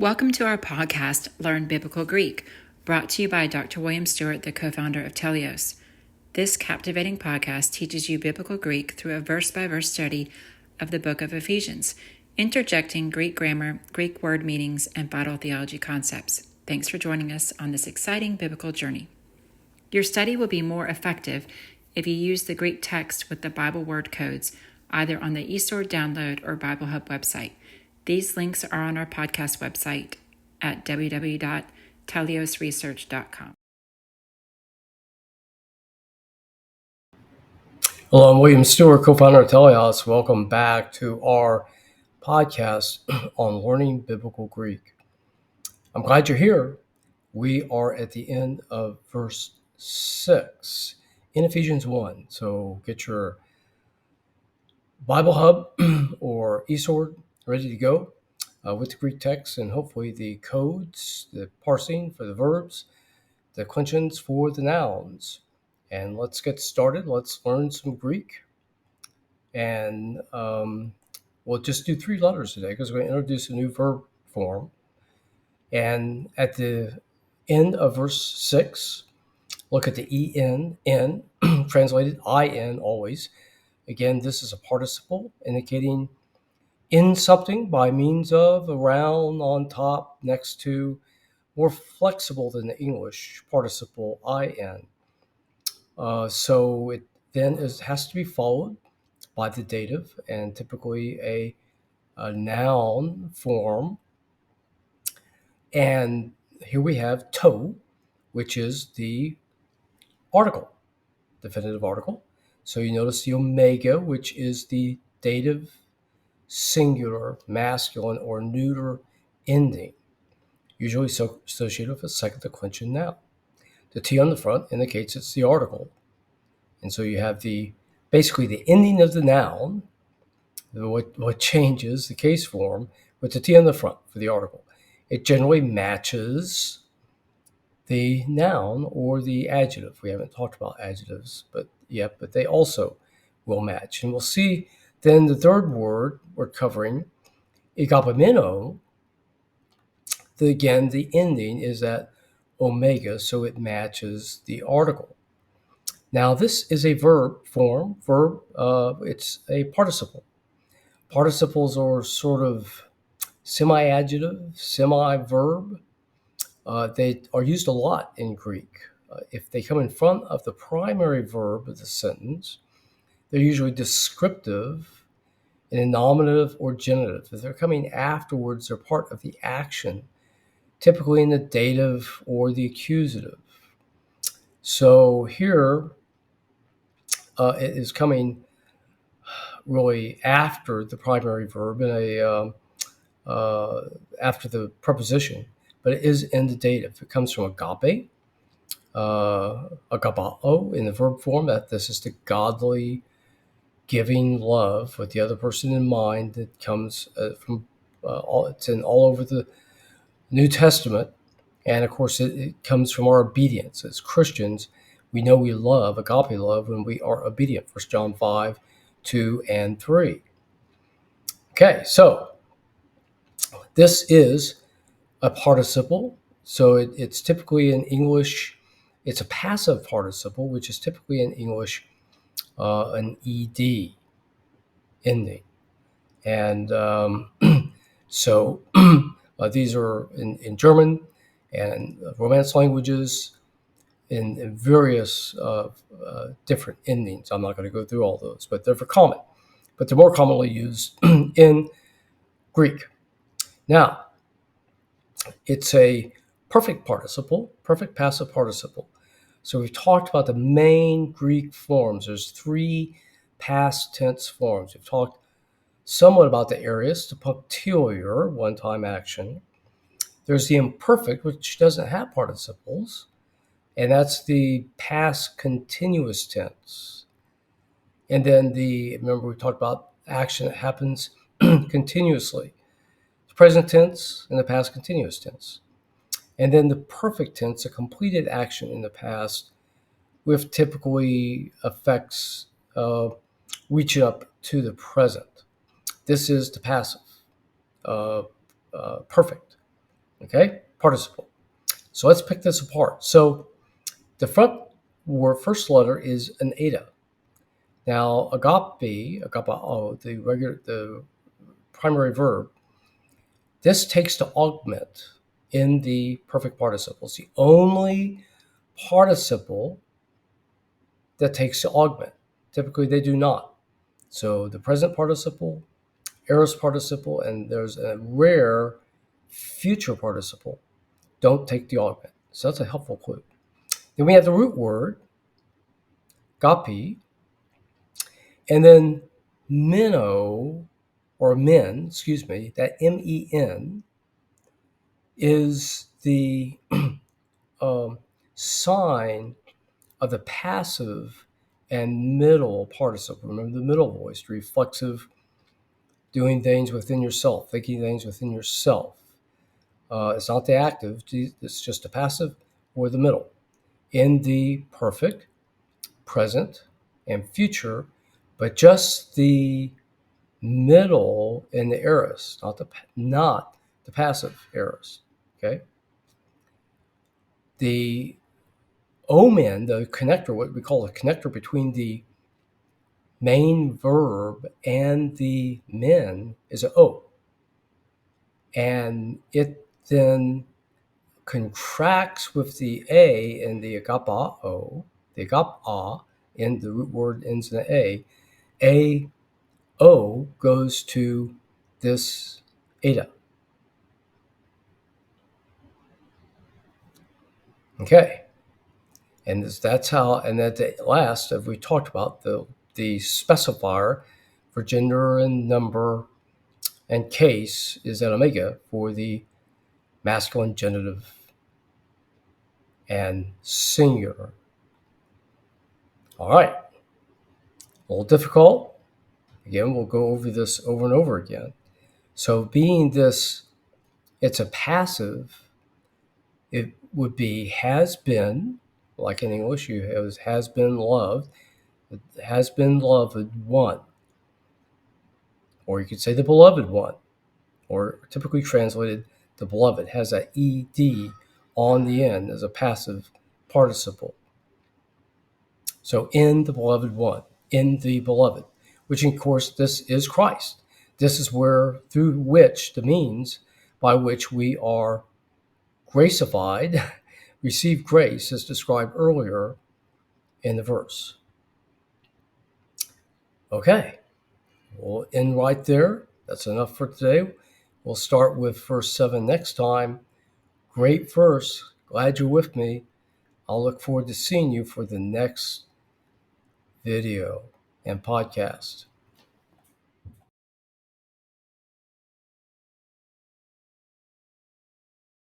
Welcome to our podcast, Learn Biblical Greek, brought to you by Dr. William Stewart, the co-founder of Telios. This captivating podcast teaches you biblical Greek through a verse-by-verse study of the book of Ephesians, interjecting Greek grammar, Greek word meanings, and vital theology concepts. Thanks for joining us on this exciting biblical journey. Your study will be more effective if you use the Greek text with the Bible word codes, either on the eSword download or Bible Hub website. These links are on our podcast website at www.teliosresearch.com. Hello, I'm William Stewart, co-founder of Telios. Welcome back to our podcast on learning biblical Greek. I'm glad you're here. We are at the end of verse 6 in Ephesians 1. So get your Bible Hub or eSword ready to go with the Greek text and hopefully the codes, the parsing for the verbs, the declensions for the nouns. And let's get started. Let's learn some Greek. And we'll just do 3 letters today because we're going to introduce a new verb form. And at the end of verse 6, look at the en, n, translated in always. Again, this is a participle indicating in something by means of, around, on top, next to, more flexible than the English participle in. So it then has to be followed by the dative and typically a noun form. And here we have to, which is the article, definitive article. So you notice the omega, which is the dative, singular, masculine, or neuter ending, usually associated with a second declension noun. The T on the front indicates it's the article. And so you have basically the ending of the noun, what changes the case form with the T on the front for the article. It generally matches the noun or the adjective. We haven't talked about adjectives but they also will match. And we'll see then the third word we're covering, agapomeno, again, the ending is that omega, so it matches the article. Now, this is a verb form. It's a participle. Participles are sort of semi-adjective, semi-verb. They are used a lot in Greek. If they come in front of the primary verb of the sentence, they're usually descriptive in a nominative or genitive. If they're coming afterwards, they're part of the action, typically in the dative or the accusative. So here it is coming really after the primary verb in after the preposition, but it is in the dative. It comes from agape, agapao in the verb form, that this is the godly giving love with the other person in mind that comes from it's in all over the New Testament. And of course, it comes from our obedience. As Christians, we know we love, agape love, when we are obedient. 1 John 5, 2, and 3. Okay, so this is a participle. So it's typically in English, it's a passive participle, which is typically in English an ed ending. And so these are in German and Romance languages in various different endings. I'm not going to go through all those, but they're common. But they're more commonly used in Greek. Now, it's a perfect participle, perfect passive participle. So we've talked about the main Greek forms. There's 3 past tense forms. We've talked somewhat about the aorist, the punctiliar, one-time action. There's the imperfect, which doesn't have participles, and that's the past continuous tense. And then remember we talked about action that happens continuously. The present tense and the past continuous tense. And then the perfect tense, a completed action in the past with typically effects reaching up to the present. This is the passive, perfect. Okay, participle. So let's pick this apart. So the first letter is an eta. Now agapao, the primary verb, this takes to augment in the perfect participles. The only participle that takes to augment. Typically, they do not. So the present participle, aorist participle, and there's a rare future participle don't take the augment. So that's a helpful clue. Then we have the root word, gapi, and then minnow, or men, excuse me, that men is the sign of the passive and middle participle. Remember the middle voice, reflexive, doing things within yourself, thinking things within yourself. It's not the active, it's just the passive or the middle. In the perfect, present, and future, but just the middle in the aorist, not the passive aorist. Okay. The omen, the connector, what we call the connector between the main verb and the men, is an O. And it then contracts with the A in the agapao, the agapa, and the root word ends in an A. A, O goes to this eta. Okay. And that's how, and at the last, as we talked about, the specifier for gender and number and case is at omega for the masculine genitive and singular. All right. A little difficult. Again, we'll go over this over and over again. So being this, it's a passive, it would be has been, like in English, you have has been loved, has been loved one. Or you could say the beloved one, or typically translated the beloved, has a ed on the end as a passive participle. So in the beloved one, in the beloved, which of course this is Christ. This is where, through which, the means by which we are gracified, receive grace as described earlier in the verse. Okay, we'll end right there. That's enough for today. We'll start with verse 7 next time. Great verse. Glad you're with me. I'll look forward to seeing you for the next video and podcast.